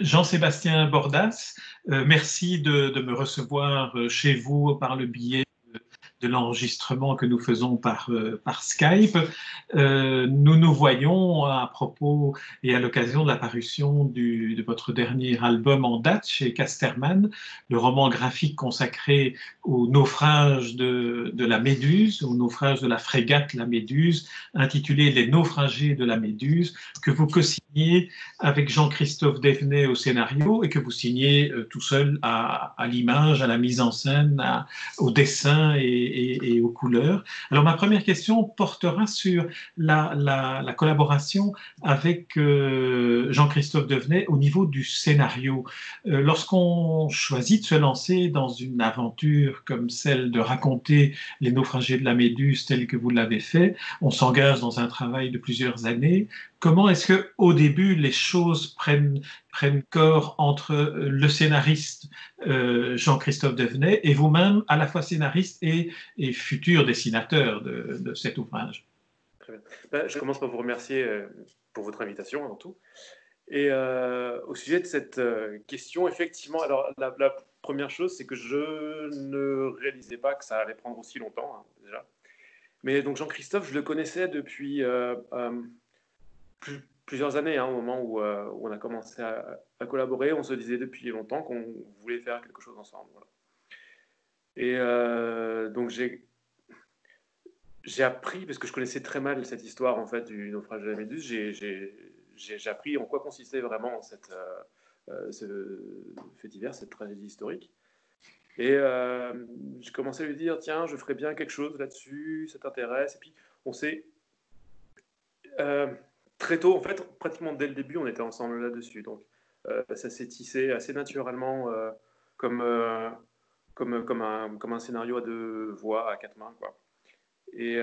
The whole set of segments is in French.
Jean-Sébastien Bordas, merci de me recevoir chez vous par le biais de l'enregistrement que nous faisons par Skype. Nous nous voyons à propos et à l'occasion de la parution de votre dernier album en date chez Casterman, le roman graphique consacré au naufrage de la Méduse, au naufrage de la frégate La Méduse, intitulé Les naufragés de la Méduse, que vous co-signez avec Jean-Christophe Devenay au scénario et que vous signez tout seul à l'image, à la mise en scène, au dessin et aux couleurs. Alors ma première question portera sur la collaboration avec Jean-Christophe Devenay au niveau du scénario. Lorsqu'on choisit de se lancer dans une aventure comme celle de raconter les naufragés de la Méduse tels que vous l'avez fait, on s'engage dans un travail de plusieurs années. Comment est-ce que, au début, les choses prennent corps entre le scénariste Jean-Christophe Devenay et vous-même, à la fois scénariste et futur dessinateur de cet ouvrage? Très bien. Je commence par vous remercier pour votre invitation avant tout. Et au sujet de cette question, effectivement, alors la première chose, c'est que je ne réalisais pas que ça allait prendre aussi longtemps, hein, déjà. Mais donc Jean-Christophe, je le connaissais depuis plusieurs années, hein, au moment où on a commencé à collaborer. On se disait depuis longtemps qu'on voulait faire quelque chose ensemble. Voilà. Et donc j'ai appris, parce que je connaissais très mal cette histoire en fait du naufrage de la Méduse, j'ai appris en quoi consistait vraiment ce fait divers, cette tragédie historique. Et j'ai commencé à lui dire, tiens, je ferais bien quelque chose là-dessus, ça t'intéresse? Et puis on s'est très tôt, en fait, pratiquement dès le début, on était ensemble là-dessus. Donc ça s'est tissé assez naturellement comme un scénario à deux voix, à quatre mains, quoi. Et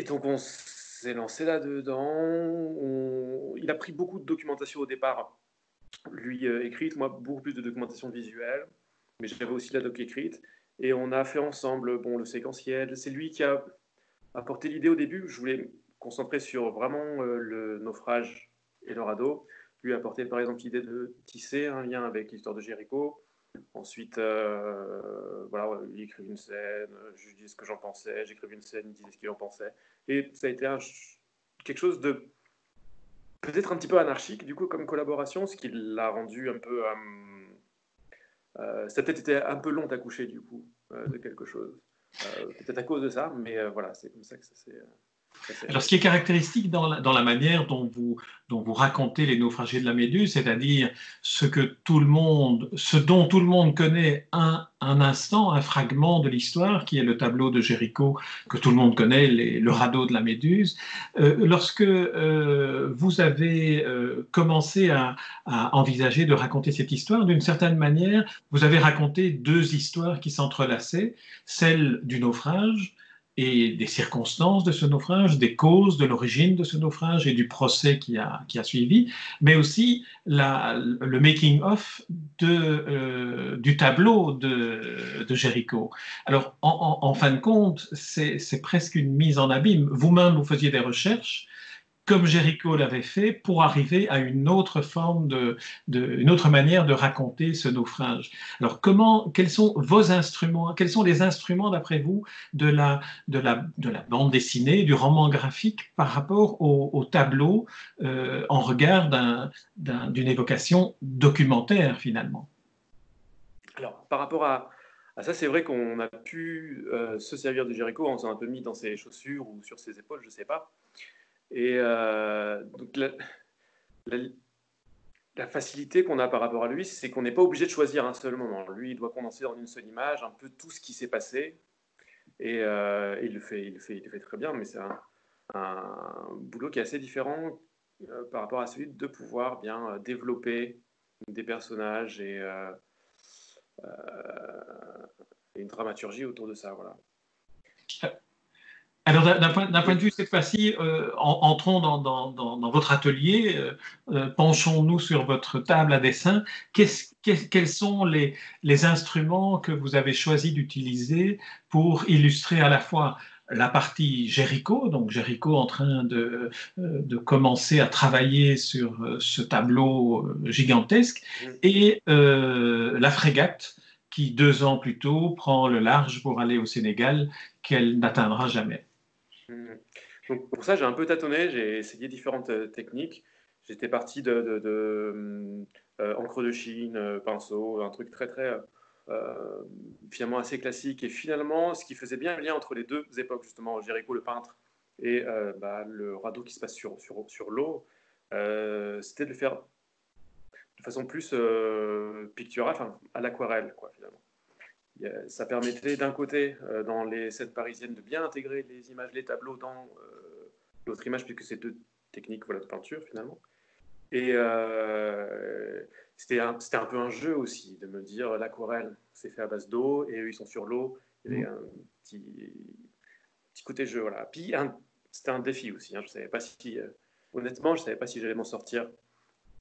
donc on s'est lancé là-dedans. Il a pris beaucoup de documentation au départ, lui écrite, moi beaucoup plus de documentation visuelle, mais j'avais aussi la doc écrite. Et on a fait ensemble le séquentiel. C'est lui qui a apporté l'idée au début. Je voulais me concentrer sur vraiment le naufrage et le radeau. Lui a apporté par exemple l'idée de tisser un lien avec l'histoire de Jéricho. Ensuite, voilà, il écrivait une scène, je lui disais ce que j'en pensais, j'écrivais une scène, il disait ce qu'il en pensait. Et ça a été quelque chose de peut-être un petit peu anarchique, du coup, comme collaboration, ce qui l'a rendu un peu... ça a peut-être été un peu long d'accoucher, du coup, de quelque chose. Peut-être à cause de ça, mais voilà, c'est comme ça que ça s'est... Alors, ce qui est caractéristique dans la manière dont vous racontez les naufragés de la Méduse, c'est-à-dire ce dont tout le monde connaît un instant, un fragment de l'histoire, qui est le tableau de Jéricho, que tout le monde connaît, le radeau de la Méduse. Lorsque vous avez commencé à envisager de raconter cette histoire, d'une certaine manière, vous avez raconté deux histoires qui s'entrelaçaient, celle du naufrage et des circonstances de ce naufrage, des causes de l'origine de ce naufrage et du procès qui a suivi, mais aussi le making-of du tableau de Jéricho. Alors, en fin de compte, c'est presque une mise en abîme. Vous-même, vous faisiez des recherches, comme Jéricho l'avait fait, pour arriver à une autre forme une autre manière de raconter ce naufrage. Alors, quels sont vos instruments, quels sont les instruments, d'après vous, de la bande dessinée, du roman graphique par rapport au tableau en regard d'une évocation documentaire, finalement? Alors, par rapport à ça, c'est vrai qu'on a pu se servir de Jéricho, on s'est un peu mis dans ses chaussures ou sur ses épaules, je ne sais pas. Et donc la facilité qu'on a par rapport à lui, c'est qu'on n'est pas obligé de choisir un seul moment. Lui, il doit condenser dans une seule image un peu tout ce qui s'est passé. Et il le fait très bien, mais c'est un boulot qui est assez différent par rapport à celui de pouvoir bien développer des personnages et une dramaturgie autour de ça. Voilà. Alors, d'un point de vue, cette fois-ci, entrons dans votre atelier, penchons-nous sur votre table à dessin. Quels sont les instruments que vous avez choisi d'utiliser pour illustrer à la fois la partie Géricault, donc Géricault en train de commencer à travailler sur ce tableau gigantesque, et la frégate qui, 2 ans plus tôt, prend le large pour aller au Sénégal, qu'elle n'atteindra jamais. Donc pour ça, j'ai un peu tâtonné, j'ai essayé différentes techniques. J'étais parti encre de Chine, pinceau, un truc très très finalement assez classique. Et finalement, ce qui faisait bien le lien entre les deux époques, justement, Géricault le peintre et le radeau qui se passe sur l'eau, c'était de le faire de façon plus picturale, enfin, à l'aquarelle, quoi, finalement. Ça permettait d'un côté, dans les scènes parisiennes, de bien intégrer les images, les tableaux dans l'autre image, puisque c'est deux techniques, voilà, de peinture finalement. Et c'était un peu un jeu aussi, de me dire l'aquarelle, c'est fait à base d'eau, et eux, ils sont sur l'eau. Il y avait un petit côté jeu, voilà. Puis c'était un défi aussi, hein. Je savais pas si, honnêtement, je ne savais pas si j'allais m'en sortir,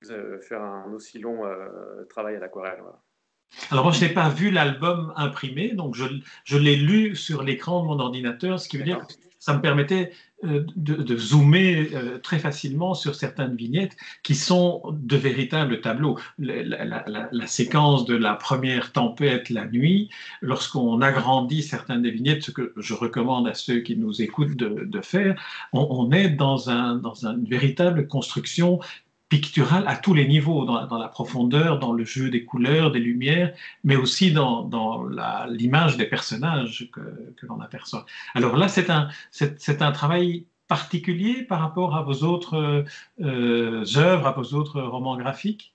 faire un aussi long travail à l'aquarelle. Voilà. Alors moi, je n'ai pas vu l'album imprimé, donc je l'ai lu sur l'écran de mon ordinateur, ce qui veut dire que ça me permettait de zoomer très facilement sur certaines vignettes qui sont de véritables tableaux. La séquence de la première tempête la nuit, lorsqu'on agrandit certaines des vignettes, ce que je recommande à ceux qui nous écoutent de faire, on est dans une véritable construction picturale à tous les niveaux, dans la profondeur, dans le jeu des couleurs, des lumières, mais aussi dans l'image des personnages que l'on aperçoit. Alors là, c'est un travail particulier par rapport à vos autres œuvres, à vos autres romans graphiques?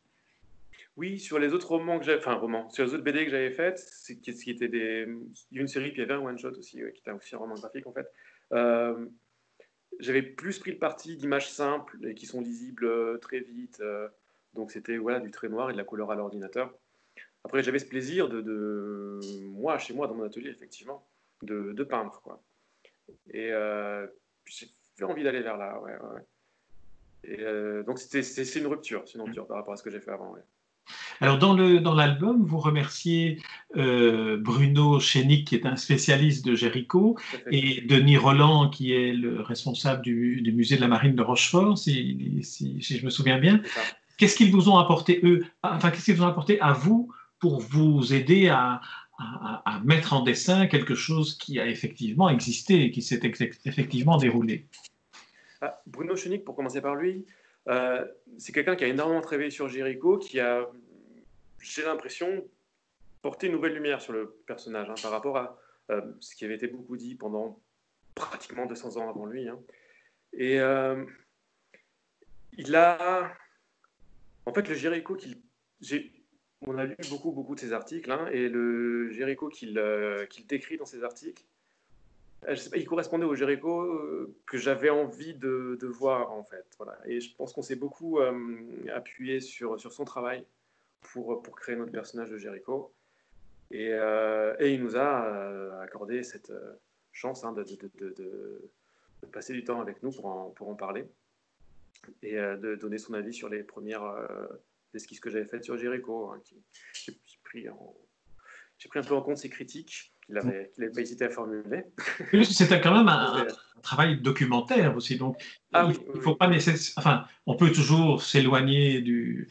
Oui, sur les autres romans que j'avais, enfin romans, sur les autres BD que j'avais faites, ce qui était une série, puis il y avait un one shot aussi, qui était aussi un roman graphique en fait. Euh, J'avais plus pris le parti d'images simples et qui sont lisibles très vite. Donc c'était voilà, du trait noir et de la couleur à l'ordinateur. Après, j'avais ce plaisir moi, chez moi, dans mon atelier, effectivement, de peindre, quoi. Et j'ai envie d'aller vers là, ouais, ouais. Et donc c'est une rupture par rapport à ce que j'ai fait avant, ouais. Alors, dans l'album, vous remerciez Bruno Chénic, qui est un spécialiste de Géricault, et Denis Rolland, qui est le responsable du musée de la Marine de Rochefort, si je me souviens bien. Qu'est-ce qu'ils vous ont apporté, eux, enfin, qu'est-ce qu'ils vous ont apporté à vous pour vous aider à mettre en dessin quelque chose qui a effectivement existé et qui s'est effectivement déroulé? Bruno Chénic, pour commencer par lui, c'est quelqu'un qui a énormément travaillé sur Géricault, qui a, j'ai l'impression, porté une nouvelle lumière sur le personnage, hein, par rapport à ce qui avait été beaucoup dit pendant pratiquement 200 ans avant lui. Hein. Et il a... En fait, le Géricault on a lu beaucoup, beaucoup de ses articles, hein, et le Géricault qu'il décrit dans ses articles, je sais pas, il correspondait au Géricault que j'avais envie de voir, en fait. Voilà. Et je pense qu'on s'est beaucoup appuyé sur son travail pour créer notre personnage de Géricault. Et il nous a accordé cette chance, hein, de passer du temps avec nous pour en parler et de donner son avis sur les premières esquisses que j'avais faites sur Géricault. Hein, j'ai pris un peu en compte ses critiques qu'il n'avait pas hésité à formuler. C'était quand même un travail documentaire aussi, donc il ne faut pas nécessairement. Enfin, on peut toujours s'éloigner du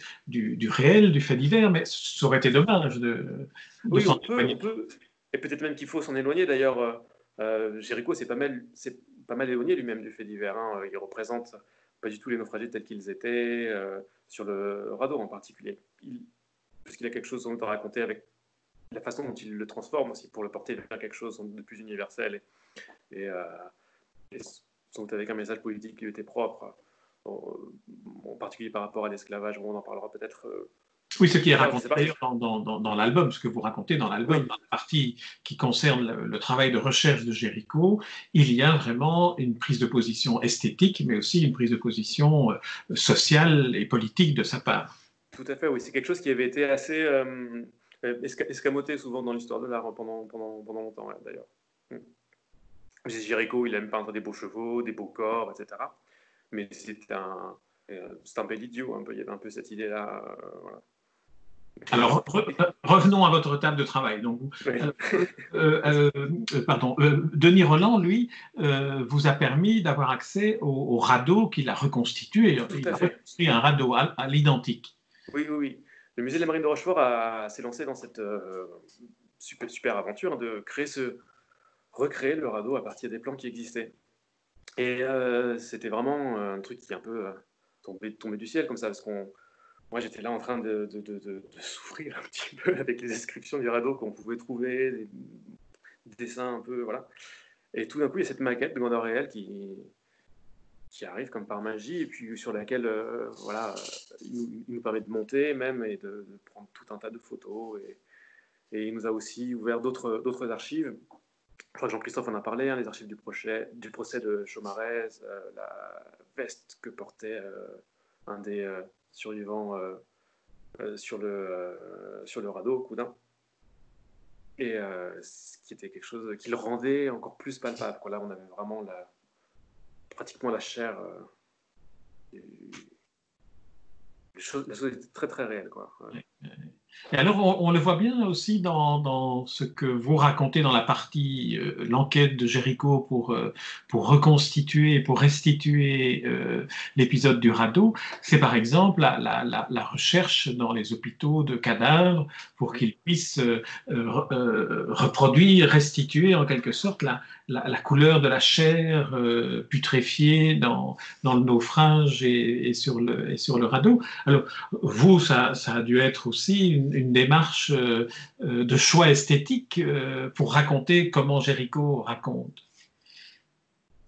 réel, du fait divers, mais ça aurait été dommage de oui, s'en on éloigner. peut, et peut-être même qu'il faut s'en éloigner. D'ailleurs, Géricault c'est pas mal éloigné lui-même du fait divers. Hein. Il représente pas du tout les naufragés tels qu'ils étaient, sur le radeau en particulier. Parce qu'il a quelque chose à raconter avec la façon dont il le transforme aussi pour le porter vers quelque chose de plus universel et sans doute avec un message politique qui lui était propre, en particulier par rapport à l'esclavage. On en parlera peut-être. Oui, ce qui est raconté d'ailleurs dans l'album, ce que vous racontez dans l'album, Oui. dans la partie qui concerne le travail de recherche de Géricault, il y a vraiment une prise de position esthétique, mais aussi une prise de position sociale et politique de sa part. Tout à fait, oui. C'est quelque chose qui avait été assez escamoté souvent dans l'histoire de l'art pendant longtemps, ouais, d'ailleurs. Géricault, il aime peindre des beaux chevaux, des beaux corps, etc. Mais c'est un bel idiot, un peu. Il y avait un peu cette idée-là. Voilà. Alors, revenons à votre table de travail. Donc, Oui. Denis Rolland, lui, vous a permis d'avoir accès au radeau qu'il a reconstitué. Tout Il à a fait. reconstruit un radeau à l'identique. Oui, oui, oui. Le musée de la Marine de Rochefort s'est lancé dans cette super aventure de recréer le radeau à partir des plans qui existaient. Et c'était vraiment un truc qui est un peu tombé du ciel comme ça, parce que moi j'étais là en train de souffrir un petit peu avec les descriptions du radeau qu'on pouvait trouver, des dessins un peu, voilà. Et tout d'un coup, il y a cette maquette de grandeur réelle qui arrive comme par magie, et puis sur laquelle voilà, il nous permet de monter même et de prendre tout un tas de photos. Et il nous a aussi ouvert d'autres archives. Je crois que Jean-Christophe en a parlé, hein, les archives du procès de Chaumarès, la veste que portait un des survivants sur le radeau, Coudin. Et ce qui était quelque chose qui le rendait encore plus palpable. Là, on avait vraiment pratiquement la chair. La chose était très très réelle, quoi. Ouais. Et alors, on le voit bien aussi dans ce que vous racontez dans la partie l'enquête de Géricault pour reconstituer, pour restituer l'épisode du radeau. C'est par exemple la recherche dans les hôpitaux de cadavres pour qu'ils puissent reproduire, restituer en quelque sorte la couleur de la chair putréfiée dans le naufrage et sur le radeau. Alors, vous, ça a dû être aussi une démarche de choix esthétique pour raconter comment Géricault raconte.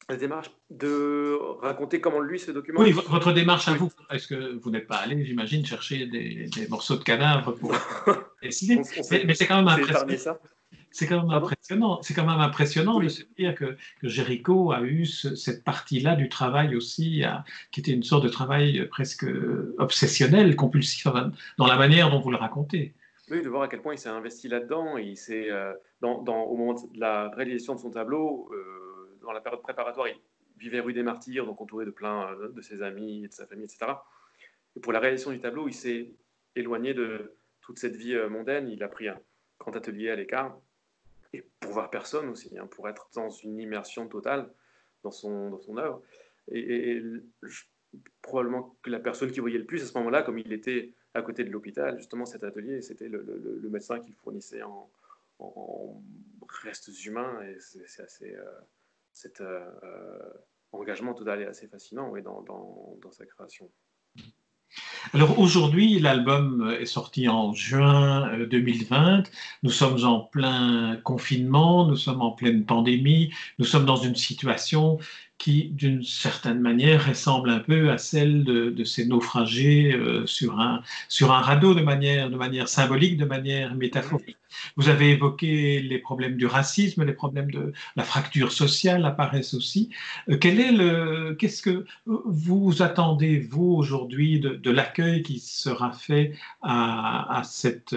La démarche de raconter comment lui se Oui, documente. votre démarche à Oui. vous. Est-ce que vous n'êtes pas allé, j'imagine, chercher des morceaux de cadavres pour décider? Mais c'est quand même épargné impressionnant. ça. C'est quand même Pardon? impressionnant. C'est quand même impressionnant de Oui. se dire que Géricault a eu cette partie-là du travail aussi, qui était une sorte de travail presque obsessionnel, compulsif, dans la manière dont vous le racontez. Oui, de voir à quel point il s'est investi là-dedans. Il s'est, au moment de la réalisation de son tableau, dans la période préparatoire, il vivait rue des Martyrs, donc entouré de plein de ses amis, de sa famille, etc. Et pour la réalisation du tableau, il s'est éloigné de toute cette vie mondaine. Il a pris un grand atelier à l'écart, et pour voir personne aussi, hein, pour être dans une immersion totale dans son œuvre. Et probablement que la personne qui voyait le plus à ce moment-là, comme il était à côté de l'hôpital, justement cet atelier, c'était le médecin qui le fournissait en restes humains. Et c'est assez, cet engagement total est assez fascinant, oui, dans sa création. Alors aujourd'hui, l'album est sorti en juin 2020. Nous sommes en plein confinement, nous sommes en pleine pandémie, nous sommes dans une situation qui, d'une certaine manière, ressemble un peu à celle de ces naufragés sur un radeau de manière symbolique, de manière métaphorique. Vous avez évoqué les problèmes du racisme, les problèmes de la fracture sociale apparaissent aussi. Qu'est-ce que vous attendez, vous, aujourd'hui, de l'accueil qui sera fait à cet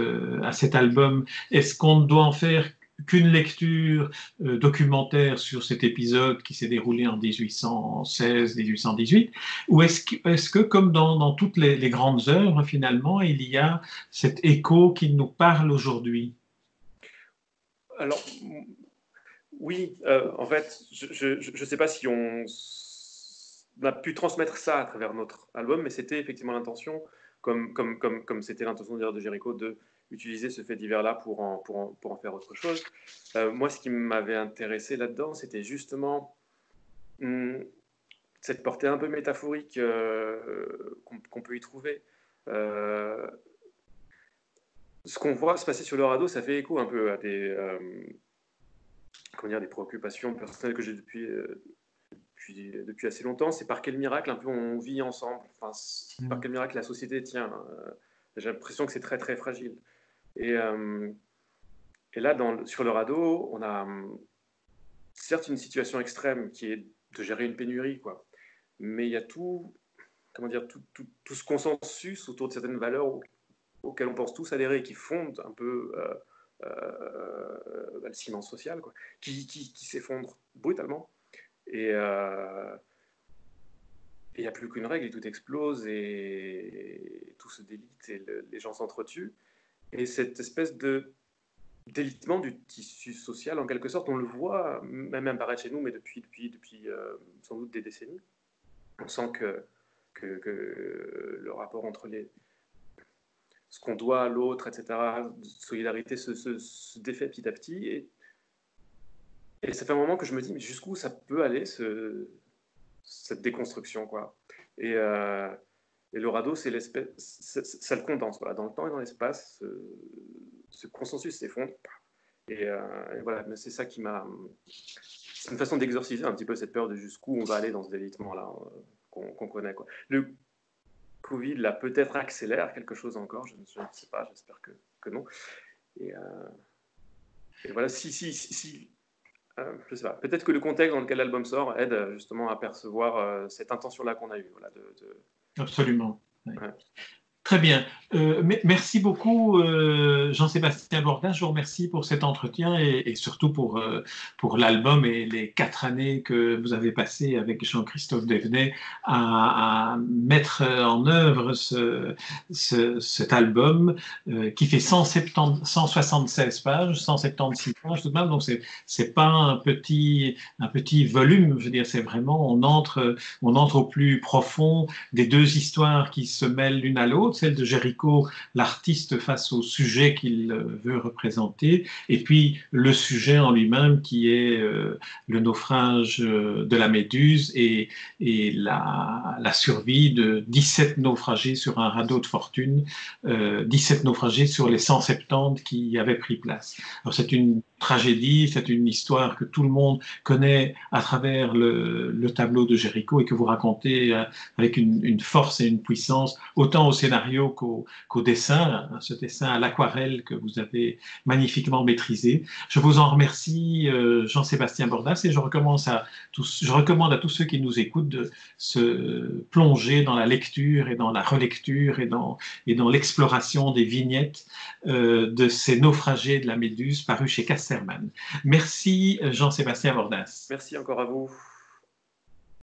album? Est-ce qu'on ne doit en faire qu'une lecture documentaire sur cet épisode qui s'est déroulé en 1816-1818, ou est-ce que comme dans toutes les grandes œuvres, finalement, il y a cet écho qui nous parle aujourd'hui? Alors, oui, en fait, je ne sais pas si on a pu transmettre ça à travers notre album, mais c'était effectivement l'intention, comme c'était l'intention de Géricault, de utiliser ce fait divers-là pour en faire autre chose. Moi, ce qui m'avait intéressé là-dedans, c'était justement cette portée un peu métaphorique qu'on peut y trouver. Ce qu'on voit se passer sur le radeau, ça fait écho un peu à des préoccupations personnelles que j'ai depuis assez longtemps. C'est par quel miracle un peu on vit ensemble, enfin, par quel miracle la société tient. J'ai l'impression que c'est très très fragile. Et là, sur le radeau, on a certes une situation extrême qui est de gérer une pénurie, quoi. Mais il y a tout ce consensus autour de certaines valeurs auxquelles on pense tous adhérer, qui fondent un peu le ciment social, quoi, qui s'effondre brutalement. Et il n'y a plus qu'une règle et tout explose et tout se délite et les gens s'entretuent. Et cette espèce d'élitement du tissu social, en quelque sorte, on le voit même apparaître chez nous, mais depuis sans doute des décennies. On sent que le rapport entre ce qu'on doit à l'autre, etc., solidarité se défait petit à petit. Et ça fait un moment que je me dis, mais jusqu'où ça peut aller, cette déconstruction, quoi. Et le radeau, c'est l'espèce, ça le condense, voilà, dans le temps et dans l'espace, ce consensus s'effondre. Et voilà, c'est ça qui m'a... C'est une façon d'exorciser un petit peu cette peur de jusqu'où on va aller dans ce délitement-là qu'on connaît, quoi. Le Covid, là, peut-être accélère quelque chose encore, je ne sais pas, j'espère que non. Et voilà, si je sais pas, peut-être que le contexte dans lequel l'album sort aide justement à percevoir cette intention-là qu'on a eue. Voilà, Absolument. Oui. Ouais. Très bien. Merci beaucoup, Jean-Sébastien Bordas. Je vous remercie pour cet entretien et surtout pour l'album et les 4 années que vous avez passées avec Jean-Christophe Devenay à mettre en œuvre cet album qui fait 176 pages, 176 pages tout de même. Donc, c'est pas un petit volume. Je veux dire, c'est vraiment, on entre au plus profond des deux histoires qui se mêlent l'une à l'autre, celle de Géricault, l'artiste face au sujet qu'il veut représenter, et puis le sujet en lui-même qui est le naufrage de la Méduse et la survie de 17 naufragés sur un radeau de fortune, 17 naufragés sur les 170 qui avaient pris place. Alors c'est une tragédie, c'est une histoire que tout le monde connaît à travers le tableau de Géricault et que vous racontez avec une force et une puissance, autant au scénario qu'au dessin, ce dessin à l'aquarelle que vous avez magnifiquement maîtrisé. Je vous en remercie, Jean-Sébastien Bordas, et je recommande à tous ceux qui nous écoutent de se plonger dans la lecture et dans la relecture et dans l'exploration des vignettes de ces naufragés de la Méduse parus chez Casterman. Merci, Jean-Sébastien Bordas. Merci encore à vous.